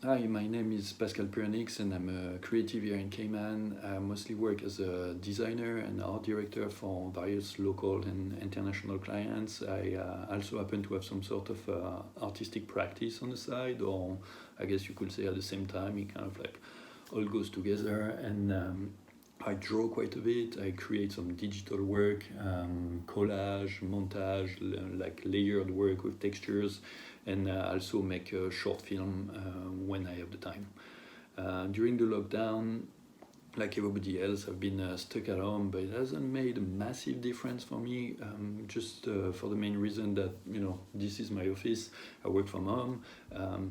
Hi, my name is Pascal Pernix and I'm a creative here in Cayman. I mostly work as a designer and art director for various local and international clients. I also happen to have some sort of artistic practice on the side, or I guess you could say at the same time, it kind of like all goes together. And I draw quite a bit. I create some digital work, collage, montage, like layered work with textures, and also make a short film when I have the time. During the lockdown, like everybody else, I've been stuck at home, but it hasn't made a massive difference for me. Just for the main reason that this is my office. I work from home,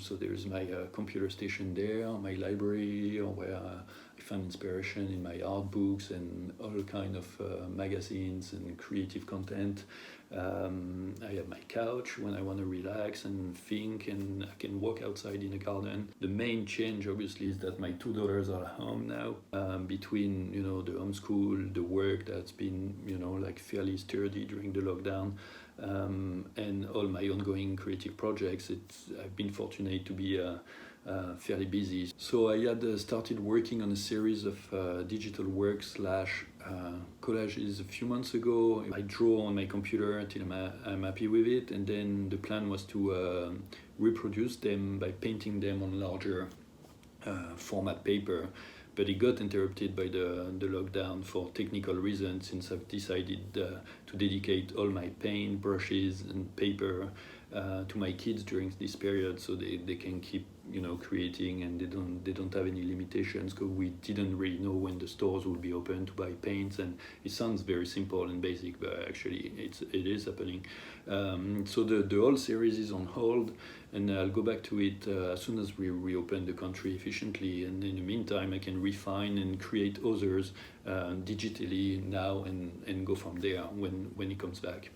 so there's my computer station there, my library, or where I find inspiration in my art books and all kind of magazines and creative content. I have my couch when I want to relax and think, and I can walk outside in the garden. The main change, obviously, is that my two daughters are home now. Between the homeschool, the work that's been like fairly sturdy during the lockdown, and all my ongoing creative projects, I've been fortunate to be fairly busy. So I had started working on a series of digital work slash collages a few months ago. I draw on my computer until I'm happy with it, and then the plan was to reproduce them by painting them on larger format paper. But it got interrupted by the lockdown for technical reasons, since I've decided to dedicate all my paint, brushes, and paper to my kids during this period, so they can keep creating, and they don't have any limitations, because we didn't really know when the stores would be open to buy paints. And it sounds very simple and basic, but actually it is happening. So the whole series is on hold, and I'll go back to it as soon as we reopen the country efficiently. And in the meantime, I can refine and create others digitally now, and go from there when it comes back.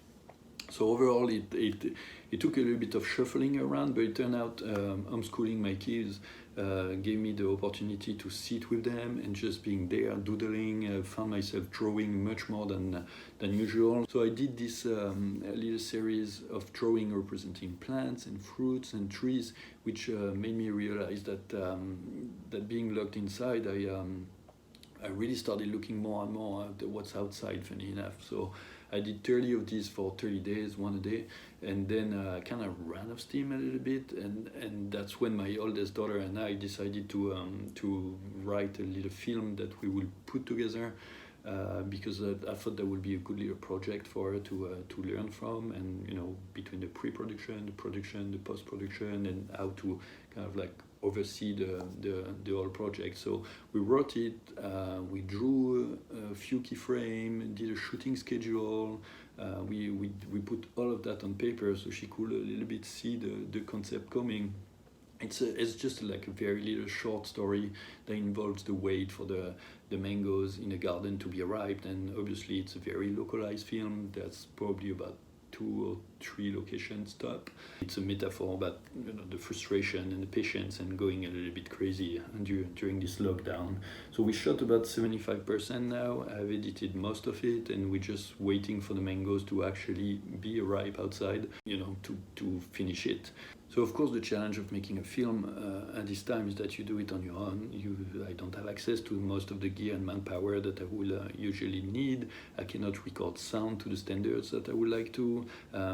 So overall, it took a little bit of shuffling around, but it turned out homeschooling my kids gave me the opportunity to sit with them and just being there doodling. I found myself drawing much more than usual. So I did this little series of drawing representing plants and fruits and trees, which made me realize that being locked inside, I really started looking more and more at what's outside, funny enough. So I did 30 of these for 30 days, one a day, and then I kind of ran off steam a little bit, and that's when my oldest daughter and I decided to write a little film that we will put together, because I thought that would be a good little project for her to learn from, and between the pre-production, the production, the post-production, and how to kind of like oversee the whole project. So we wrote it, we drew a few keyframes, did a shooting schedule, we put all of that on paper so she could a little bit see the concept coming. It's just like a very little short story that involves the wait for the mangoes in a garden to be ripe, and obviously it's a very localized film that's probably about 2 or 3 locations top. It's a metaphor about the frustration and the patience and going a little bit crazy during this lockdown. So we shot about 75% now. I've edited most of it, and we're just waiting for the mangoes to actually be ripe outside, to finish it. So of course the challenge of making a film at this time is that you do it on your own. I don't have access to most of the gear and manpower that I will usually need. I cannot record sound to the standards that I would like to.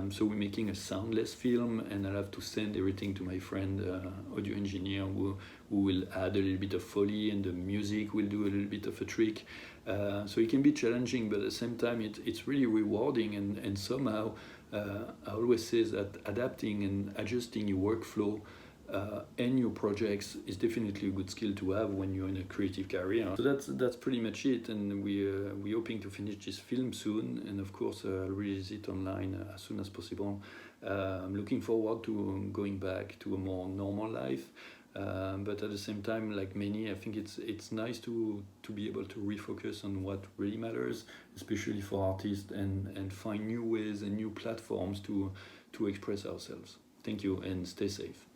So we're making a soundless film, and I'll have to send everything to my friend audio engineer who will add a little bit of Foley, and the music will do a little bit of a trick. So it can be challenging, but at the same time it's really rewarding, and somehow I always say that adapting and adjusting your workflow and your projects is definitely a good skill to have when you're in a creative career. So that's pretty much it, and we're hoping to finish this film soon, and of course release it online as soon as possible. I'm looking forward to going back to a more normal life, but at the same time, like many, I think it's nice to be able to refocus on what really matters, especially for artists, and find new ways and new platforms to express ourselves. Thank you, and stay safe.